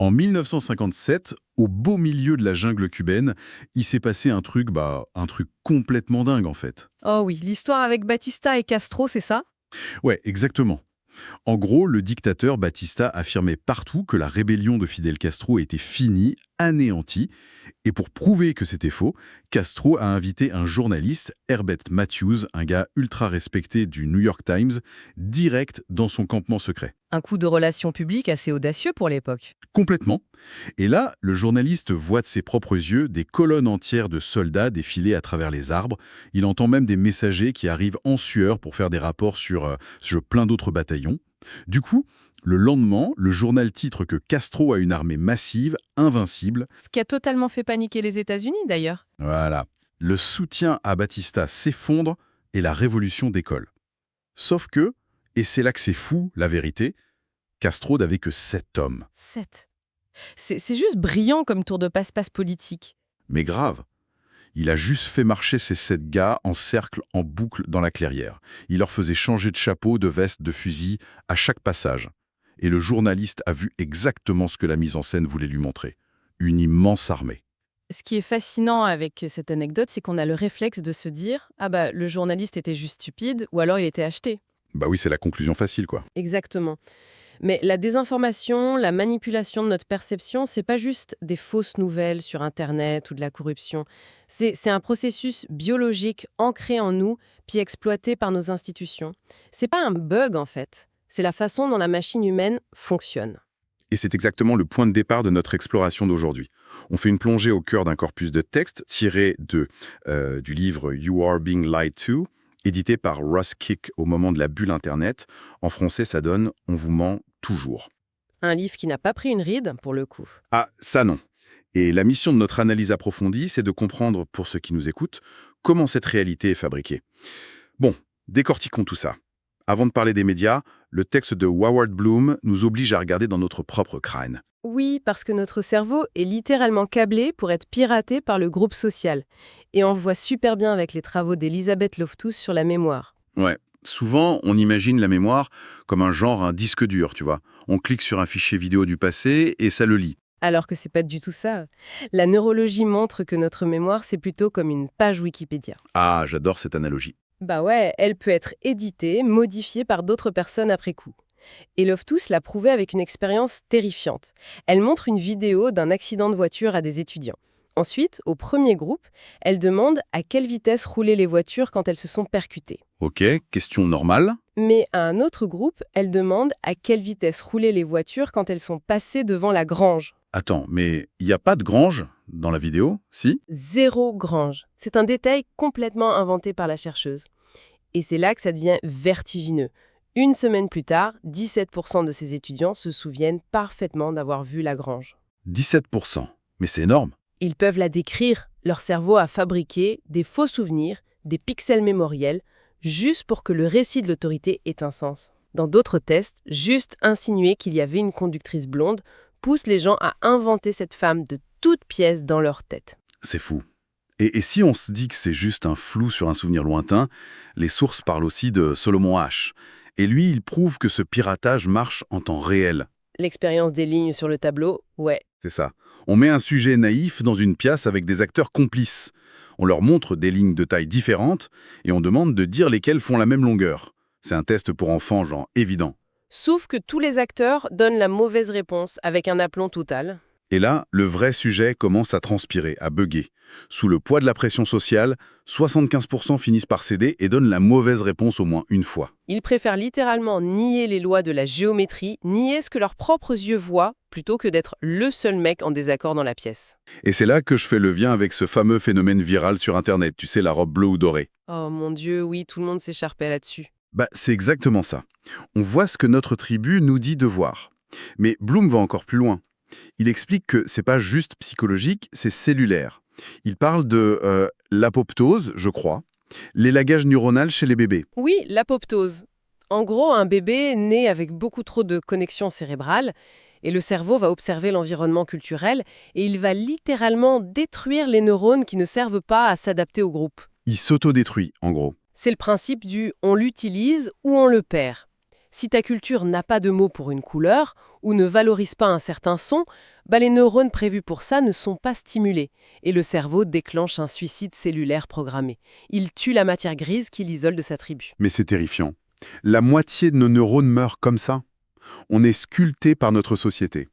En 1957, au beau milieu de la jungle cubaine, il s'est passé un truc complètement dingue en fait. Oh oui, l'histoire avec Batista et Castro, c'est ça? Ouais, exactement. En gros, le dictateur Batista affirmait partout que la rébellion de Fidel Castro était finie, anéantie, et pour prouver que c'était faux, Castro a invité un journaliste, Herbert Matthews, un gars ultra respecté du New York Times, direct dans son campement secret. Un coup de relations publiques assez audacieux pour l'époque. Complètement. Et là, le journaliste voit de ses propres yeux des colonnes entières de soldats défiler à travers les arbres. Il entend même des messagers qui arrivent en sueur pour faire des rapports sur plein d'autres bataillons. Du coup, le lendemain, le journal titre que Castro a une armée massive, invincible. Ce qui a totalement fait paniquer les États-Unis d'ailleurs. Voilà. Le soutien à Batista s'effondre et la révolution décolle. Sauf que, et c'est là que c'est fou, la vérité, Castro n'avait que 7 hommes. 7. C'est juste brillant comme tour de passe-passe politique. Mais grave. Il a juste fait marcher ces 7 gars en cercle, en boucle dans la clairière. Il leur faisait changer de chapeau, de veste, de fusil à chaque passage. Et le journaliste a vu exactement ce que la mise en scène voulait lui montrer. Une immense armée. Ce qui est fascinant avec cette anecdote, c'est qu'on a le réflexe de se dire « Ah bah, le journaliste était juste stupide ou alors il était acheté. » Bah oui, c'est la conclusion facile, quoi. Exactement. Mais la désinformation, la manipulation de notre perception, c'est pas juste des fausses nouvelles sur Internet ou de la corruption. C'est un processus biologique ancré en nous, puis exploité par nos institutions. C'est pas un bug en fait. C'est la façon dont la machine humaine fonctionne. Et c'est exactement le point de départ de notre exploration d'aujourd'hui. On fait une plongée au cœur d'un corpus de textes tiré du livre You Are Being Lied To, édité par Russ Kick au moment de la bulle Internet. En français, ça donne On vous ment toujours. Un livre qui n'a pas pris une ride, pour le coup. Ah, ça non. Et la mission de notre analyse approfondie, c'est de comprendre, pour ceux qui nous écoutent, comment cette réalité est fabriquée. Bon, décortiquons tout ça. Avant de parler des médias, le texte de Howard Bloom nous oblige à regarder dans notre propre crâne. Oui, parce que notre cerveau est littéralement câblé pour être piraté par le groupe social. Et on voit super bien avec les travaux d'Elisabeth Loftus sur la mémoire. Ouais. Souvent, on imagine la mémoire comme un disque dur, tu vois. On clique sur un fichier vidéo du passé et ça le lit. Alors que c'est pas du tout ça. La neurologie montre que notre mémoire, c'est plutôt comme une page Wikipédia. Ah, j'adore cette analogie. Bah ouais, elle peut être éditée, modifiée par d'autres personnes après coup. Et Loftus l'a prouvé avec une expérience terrifiante. Elle montre une vidéo d'un accident de voiture à des étudiants. Ensuite, au premier groupe, elle demande à quelle vitesse roulaient les voitures quand elles se sont percutées. Ok, question normale. Mais à un autre groupe, elle demande à quelle vitesse roulaient les voitures quand elles sont passées devant la grange. Attends, mais il n'y a pas de grange dans la vidéo, si? Zéro grange. C'est un détail complètement inventé par la chercheuse. Et c'est là que ça devient vertigineux. Une semaine plus tard, 17% de ces étudiants se souviennent parfaitement d'avoir vu la grange. 17%. Mais c'est énorme. Ils peuvent la décrire. Leur cerveau a fabriqué des faux souvenirs, des pixels mémoriels, juste pour que le récit de l'autorité ait un sens. Dans d'autres tests, juste insinuer qu'il y avait une conductrice blonde pousse les gens à inventer cette femme de toutes pièces dans leur tête. C'est fou. Et si on se dit que c'est juste un flou sur un souvenir lointain, les sources parlent aussi de Solomon H. Et lui, il prouve que ce piratage marche en temps réel. L'expérience des lignes sur le tableau, ouais. C'est ça. On met un sujet naïf dans une pièce avec des acteurs complices. On leur montre des lignes de taille différentes et on demande de dire lesquelles font la même longueur. C'est un test pour enfants, genre évident. Sauf que tous les acteurs donnent la mauvaise réponse avec un aplomb total. Et là, le vrai sujet commence à transpirer, à bugger. Sous le poids de la pression sociale, 75% finissent par céder et donnent la mauvaise réponse au moins une fois. Ils préfèrent littéralement nier les lois de la géométrie, nier ce que leurs propres yeux voient, plutôt que d'être le seul mec en désaccord dans la pièce. Et c'est là que je fais le lien avec ce fameux phénomène viral sur Internet, tu sais, la robe bleue ou dorée. Oh mon Dieu, oui, tout le monde s'écharpait là-dessus. Bah, c'est exactement ça. On voit ce que notre tribu nous dit de voir. Mais Bloom va encore plus loin. Il explique que c'est pas juste psychologique, c'est cellulaire. Il parle de l'apoptose, je crois, l'élagage neuronal chez les bébés. Oui, l'apoptose. En gros, un bébé naît avec beaucoup trop de connexions cérébrales et le cerveau va observer l'environnement culturel et il va littéralement détruire les neurones qui ne servent pas à s'adapter au groupe. Il s'autodétruit, en gros. C'est le principe du « on l'utilise ou on le perd ». Si ta culture n'a pas de mots pour une couleur ou ne valorise pas un certain son, les neurones prévus pour ça ne sont pas stimulés et le cerveau déclenche un suicide cellulaire programmé. Il tue la matière grise qui l'isole de sa tribu. Mais c'est terrifiant. La moitié de nos neurones meurent comme ça. On est sculpté par notre société.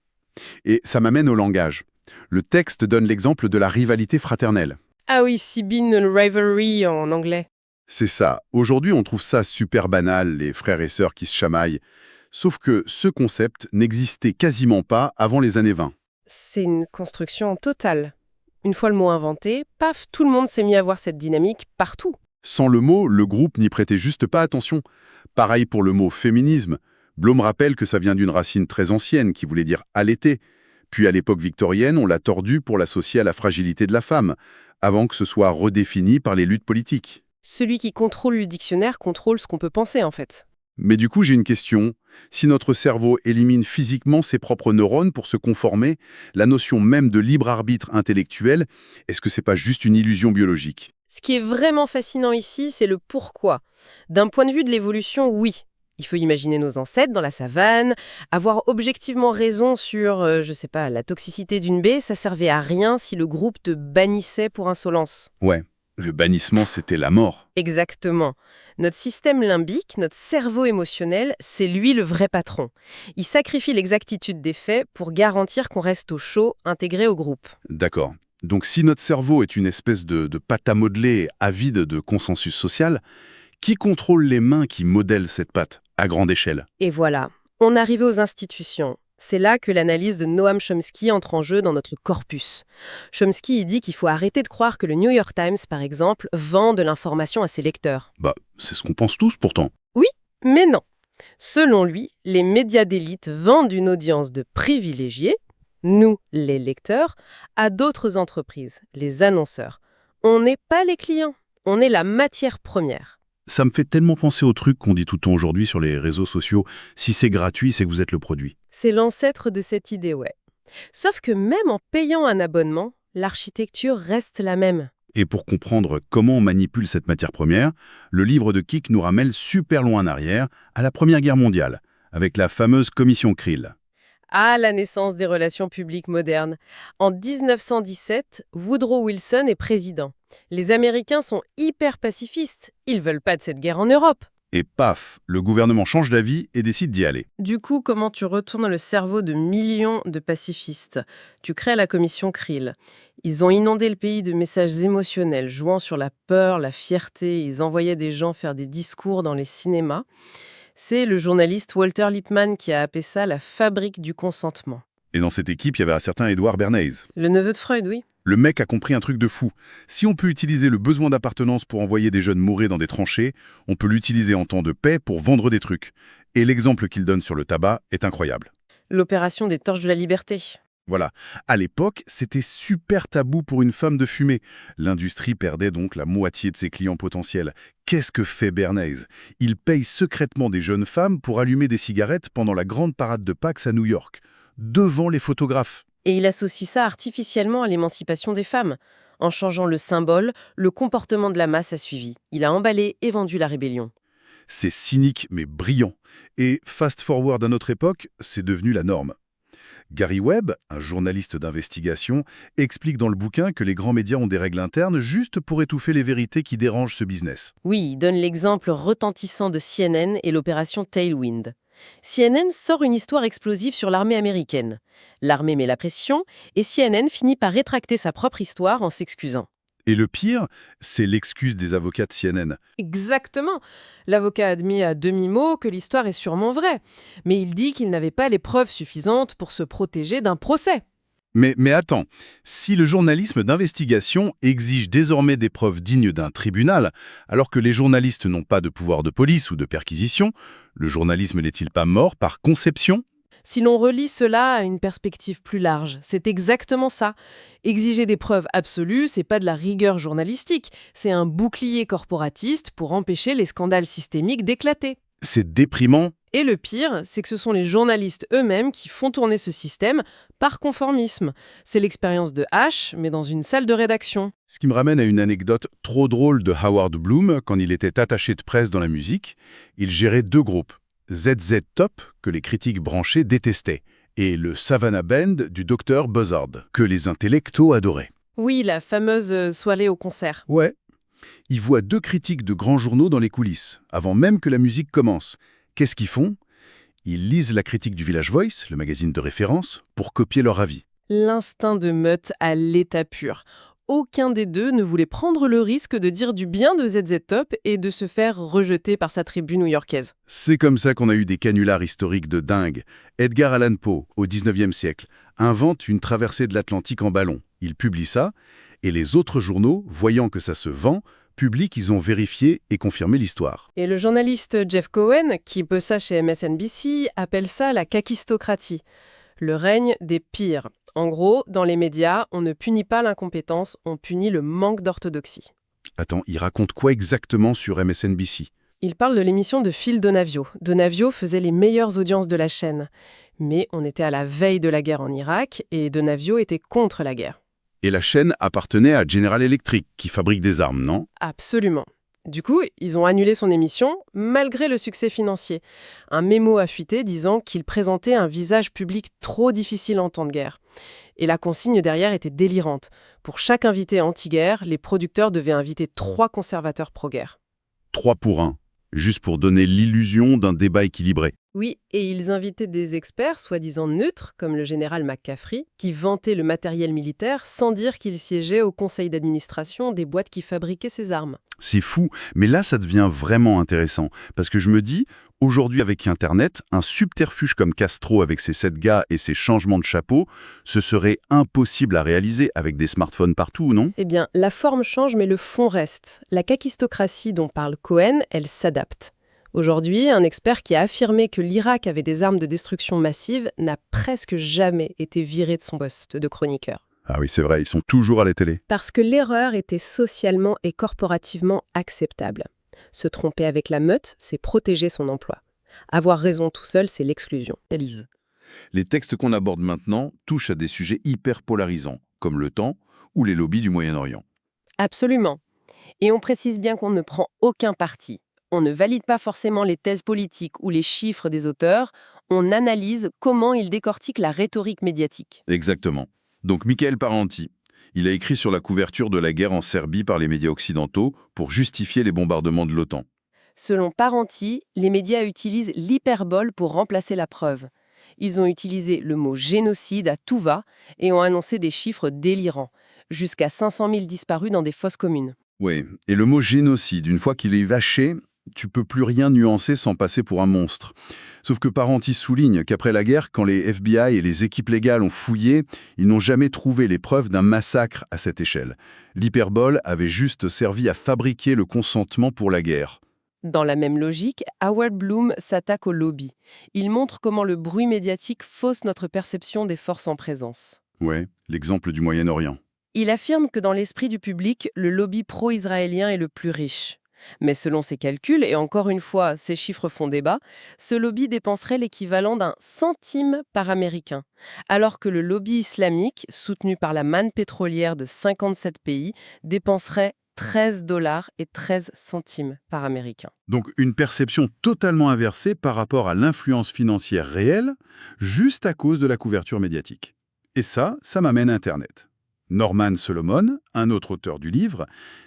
Et ça m'amène au langage. Le texte donne l'exemple de la rivalité fraternelle. Ah oui, Sibin rivalry en anglais. C'est ça. Aujourd'hui, on trouve ça super banal, les frères et sœurs qui se chamaillent. Sauf que ce concept n'existait quasiment pas avant les années 20. C'est une construction totale. Une fois le mot inventé, paf, tout le monde s'est mis à voir cette dynamique partout. Sans le mot, le groupe n'y prêtait juste pas attention. Pareil pour le mot féminisme. Blom rappelle que ça vient d'une racine très ancienne qui voulait dire allaiter. Puis à l'époque victorienne, on l'a tordu pour l'associer à la fragilité de la femme, avant que ce soit redéfini par les luttes politiques. Celui qui contrôle le dictionnaire contrôle ce qu'on peut penser en fait. Mais du coup, j'ai une question. Si notre cerveau élimine physiquement ses propres neurones pour se conformer, la notion même de libre arbitre intellectuel, est-ce que c'est pas juste une illusion biologique? Ce qui est vraiment fascinant ici, c'est le pourquoi. D'un point de vue de l'évolution, oui. Il faut imaginer nos ancêtres dans la savane, avoir objectivement raison sur, la toxicité d'une baie, ça servait à rien si le groupe te bannissait pour insolence. Ouais, le bannissement, c'était la mort. Exactement. Notre système limbique, notre cerveau émotionnel, c'est lui le vrai patron. Il sacrifie l'exactitude des faits pour garantir qu'on reste au chaud, intégré au groupe. D'accord. Donc si notre cerveau est une espèce de pâte à modeler avide de consensus social, qui contrôle les mains qui modèlent cette pâte à grande échelle? Et voilà, on arrive aux institutions. C'est là que l'analyse de Noam Chomsky entre en jeu dans notre corpus. Chomsky il dit qu'il faut arrêter de croire que le New York Times, par exemple, vend de l'information à ses lecteurs. C'est ce qu'on pense tous pourtant. Oui, mais non. Selon lui, les médias d'élite vendent une audience de privilégiés, nous, les lecteurs, à d'autres entreprises, les annonceurs. On n'est pas les clients, on est la matière première. Ça me fait tellement penser au truc qu'on dit tout le temps aujourd'hui sur les réseaux sociaux. Si c'est gratuit, c'est que vous êtes le produit. C'est l'ancêtre de cette idée, ouais. Sauf que même en payant un abonnement, l'architecture reste la même. Et pour comprendre comment on manipule cette matière première, le livre de Kik nous ramène super loin en arrière, à la Première Guerre mondiale, avec la fameuse commission Krill. À la naissance des relations publiques modernes. En 1917, Woodrow Wilson est président. Les Américains sont hyper pacifistes. Ils veulent pas de cette guerre en Europe. Et paf, le gouvernement change d'avis et décide d'y aller. Du coup, comment tu retournes le cerveau de millions de pacifistes? Tu crées la commission Krill. Ils ont inondé le pays de messages émotionnels, jouant sur la peur, la fierté. Ils envoyaient des gens faire des discours dans les cinémas. C'est le journaliste Walter Lippmann qui a appelé ça la fabrique du consentement. Et dans cette équipe, il y avait un certain Edward Bernays. Le neveu de Freud, oui. Le mec a compris un truc de fou. Si on peut utiliser le besoin d'appartenance pour envoyer des jeunes mourir dans des tranchées, on peut l'utiliser en temps de paix pour vendre des trucs. Et l'exemple qu'il donne sur le tabac est incroyable. L'opération des torches de la liberté. Voilà. À l'époque, c'était super tabou pour une femme de fumer. L'industrie perdait donc la moitié de ses clients potentiels. Qu'est-ce que fait Bernays? Il paye secrètement des jeunes femmes pour allumer des cigarettes pendant la grande parade de Pax à New York, devant les photographes. Et il associe ça artificiellement à l'émancipation des femmes. En changeant le symbole, le comportement de la masse a suivi. Il a emballé et vendu la rébellion. C'est cynique mais brillant. Et fast forward à notre époque, c'est devenu la norme. Gary Webb, un journaliste d'investigation, explique dans le bouquin que les grands médias ont des règles internes juste pour étouffer les vérités qui dérangent ce business. Oui, il donne l'exemple retentissant de CNN et l'opération Tailwind. CNN sort une histoire explosive sur l'armée américaine. L'armée met la pression et CNN finit par rétracter sa propre histoire en s'excusant. Et le pire, c'est l'excuse des avocats de CNN. Exactement. L'avocat admet à demi-mot que l'histoire est sûrement vraie, mais il dit qu'il n'avait pas les preuves suffisantes pour se protéger d'un procès. Mais attends, si le journalisme d'investigation exige désormais des preuves dignes d'un tribunal, alors que les journalistes n'ont pas de pouvoir de police ou de perquisition, le journalisme n'est-il pas mort par conception ? Si l'on relie cela à une perspective plus large, c'est exactement ça. Exiger des preuves absolues, c'est pas de la rigueur journalistique, c'est un bouclier corporatiste pour empêcher les scandales systémiques d'éclater. C'est déprimant. Et le pire, c'est que ce sont les journalistes eux-mêmes qui font tourner ce système par conformisme. C'est l'expérience de H, mais dans une salle de rédaction. Ce qui me ramène à une anecdote trop drôle de Howard Bloom quand il était attaché de presse dans la musique. Il gérait 2 groupes, ZZ Top, que les critiques branchés détestaient, et le Savannah Band du Dr Buzzard, que les intellectos adoraient. Oui, la fameuse soirée au concert. Ouais, ils voient deux critiques de grands journaux dans les coulisses, avant même que la musique commence. Qu'est-ce qu'ils font? Ils lisent la critique du Village Voice, le magazine de référence, pour copier leur avis. L'instinct de meute à l'état pur. Aucun des deux ne voulait prendre le risque de dire du bien de ZZ Top et de se faire rejeter par sa tribu new-yorkaise. C'est comme ça qu'on a eu des canulars historiques de dingue. Edgar Allan Poe, au XIXe siècle, invente une traversée de l'Atlantique en ballon. Il publie ça, et les autres journaux, voyant que ça se vend, publient qu'ils ont vérifié et confirmé l'histoire. Et le journaliste Jeff Cohen, qui bossa chez MSNBC, appelle ça la kakistocratie, le règne des pires. En gros, dans les médias, on ne punit pas l'incompétence, on punit le manque d'orthodoxie. Attends, il raconte quoi exactement sur MSNBC? Il parle de l'émission de Phil Donavio. Donavio faisait les meilleures audiences de la chaîne. Mais on était à la veille de la guerre en Irak et Donavio était contre la guerre. Et la chaîne appartenait à General Electric, qui fabrique des armes, non? Absolument. Du coup, ils ont annulé son émission, malgré le succès financier. Un mémo a fuité disant qu'il présentait un visage public trop difficile en temps de guerre. Et la consigne derrière était délirante. Pour chaque invité anti-guerre, les producteurs devaient inviter 3 conservateurs pro-guerre. 3 pour 1, juste pour donner l'illusion d'un débat équilibré. Oui, et ils invitaient des experts, soi-disant neutres, comme le général McCaffrey, qui vantaient le matériel militaire sans dire qu'il siégeait au conseil d'administration des boîtes qui fabriquaient ces armes. C'est fou, mais là ça devient vraiment intéressant, parce que je me dis, aujourd'hui avec Internet, un subterfuge comme Castro avec ses 7 gars et ses changements de chapeau, ce serait impossible à réaliser avec des smartphones partout, non? Eh bien, la forme change, mais le fond reste. La kakistocratie dont parle Cohen, elle s'adapte. Aujourd'hui, un expert qui a affirmé que l'Irak avait des armes de destruction massive n'a presque jamais été viré de son poste de chroniqueur. Ah oui, c'est vrai, ils sont toujours à la télé. Parce que l'erreur était socialement et corporativement acceptable. Se tromper avec la meute, c'est protéger son emploi. Avoir raison tout seul, c'est l'exclusion. Élise. Les textes qu'on aborde maintenant touchent à des sujets hyper polarisants, comme le temps ou les lobbies du Moyen-Orient. Absolument. Et on précise bien qu'on ne prend aucun parti. On ne valide pas forcément les thèses politiques ou les chiffres des auteurs, on analyse comment ils décortiquent la rhétorique médiatique. Exactement. Donc Michael Parenti, il a écrit sur la couverture de la guerre en Serbie par les médias occidentaux pour justifier les bombardements de l'OTAN. Selon Parenti, les médias utilisent l'hyperbole pour remplacer la preuve. Ils ont utilisé le mot génocide à tout va et ont annoncé des chiffres délirants, jusqu'à 500 000 disparus dans des fosses communes. Oui, et le mot génocide, une fois qu'il est vaché, tu peux plus rien nuancer sans passer pour un monstre. Sauf que Parenti souligne qu'après la guerre, quand les FBI et les équipes légales ont fouillé, ils n'ont jamais trouvé les preuves d'un massacre à cette échelle. L'hyperbole avait juste servi à fabriquer le consentement pour la guerre. Dans la même logique, Howard Bloom s'attaque au lobby. Il montre comment le bruit médiatique fausse notre perception des forces en présence. Ouais, l'exemple du Moyen-Orient. Il affirme que dans l'esprit du public, le lobby pro-israélien est le plus riche. Mais selon ses calculs, et encore une fois, ces chiffres font débat, ce lobby dépenserait l'équivalent d'un centime par Américain, alors que le lobby islamique, soutenu par la manne pétrolière de 57 pays, dépenserait 13 $ et 13 centimes par Américain. Donc une perception totalement inversée par rapport à l'influence financière réelle, juste à cause de la couverture médiatique. Et ça m'amène à Internet. Norman Solomon, un autre auteur du livre,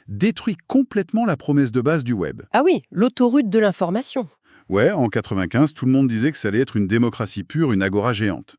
détruit complètement la promesse de base du web. Ah oui, l'autoroute de l'information. Ouais, en 95, tout le monde disait que ça allait être une démocratie pure, une agora géante.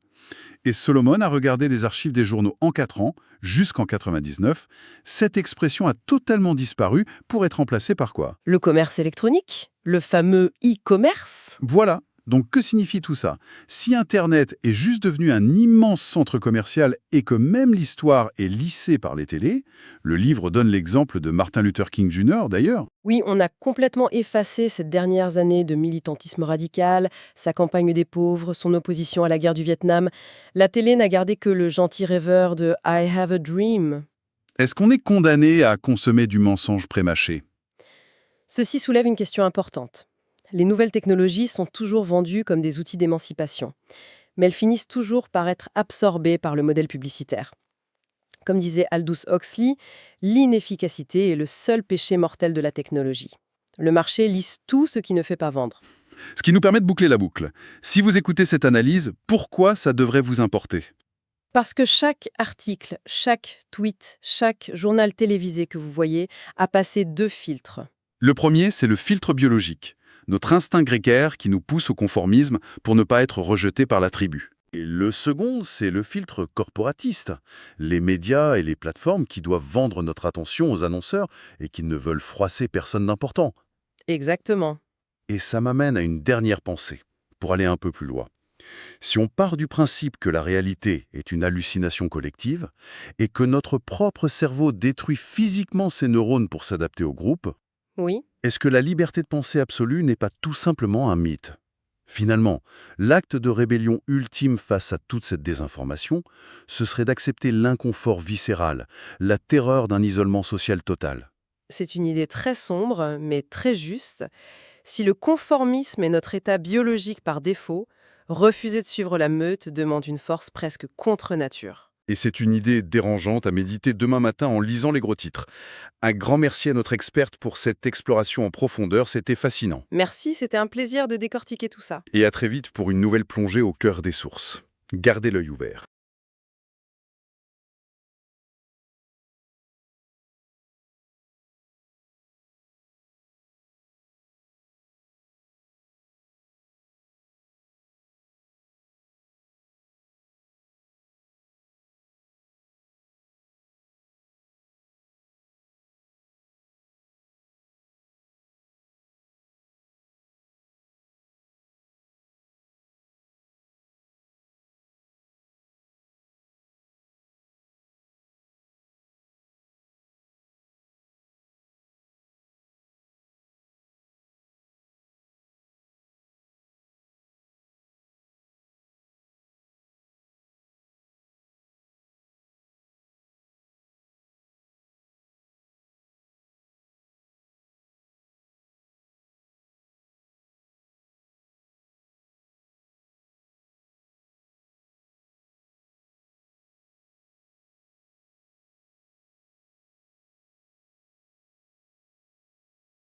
Et Solomon a regardé les archives des journaux en 4 ans, jusqu'en 99. Cette expression a totalement disparu pour être remplacée par quoi? Le commerce électronique, le fameux e-commerce. Voilà. Donc que signifie tout ça? Si Internet est juste devenu un immense centre commercial et que même l'histoire est lissée par les télés, le livre donne l'exemple de Martin Luther King Jr. d'ailleurs. Oui, on a complètement effacé ces dernières années de militantisme radical, sa campagne des pauvres, son opposition à la guerre du Vietnam. La télé n'a gardé que le gentil rêveur de I Have a Dream. Est-ce qu'on est condamné à consommer du mensonge prémâché? Ceci soulève une question importante. Les nouvelles technologies sont toujours vendues comme des outils d'émancipation, mais elles finissent toujours par être absorbées par le modèle publicitaire. Comme disait Aldous Huxley, l'inefficacité est le seul péché mortel de la technologie. Le marché lisse tout ce qui ne fait pas vendre. Ce qui nous permet de boucler la boucle. Si vous écoutez cette analyse, pourquoi ça devrait vous importer? Parce que chaque article, chaque tweet, chaque journal télévisé que vous voyez a passé 2 filtres. Le premier, c'est le filtre biologique, notre instinct grégaire qui nous pousse au conformisme pour ne pas être rejeté par la tribu. Et le second, c'est le filtre corporatiste, les médias et les plateformes qui doivent vendre notre attention aux annonceurs et qui ne veulent froisser personne d'important. Exactement. Et ça m'amène à une dernière pensée, pour aller un peu plus loin. Si on part du principe que la réalité est une hallucination collective et que notre propre cerveau détruit physiquement ses neurones pour s'adapter au groupe, Oui. est-ce que la liberté de penser absolue n'est pas tout simplement un mythe? Finalement, l'acte de rébellion ultime face à toute cette désinformation, ce serait d'accepter l'inconfort viscéral, la terreur d'un isolement social total. C'est une idée très sombre, mais très juste. Si le conformisme est notre état biologique par défaut, refuser de suivre la meute demande une force presque contre nature. Et c'est une idée dérangeante à méditer demain matin en lisant les gros titres. Un grand merci à notre experte pour cette exploration en profondeur, c'était fascinant. Merci, c'était un plaisir de décortiquer tout ça. Et à très vite pour une nouvelle plongée au cœur des sources. Gardez l'œil ouvert.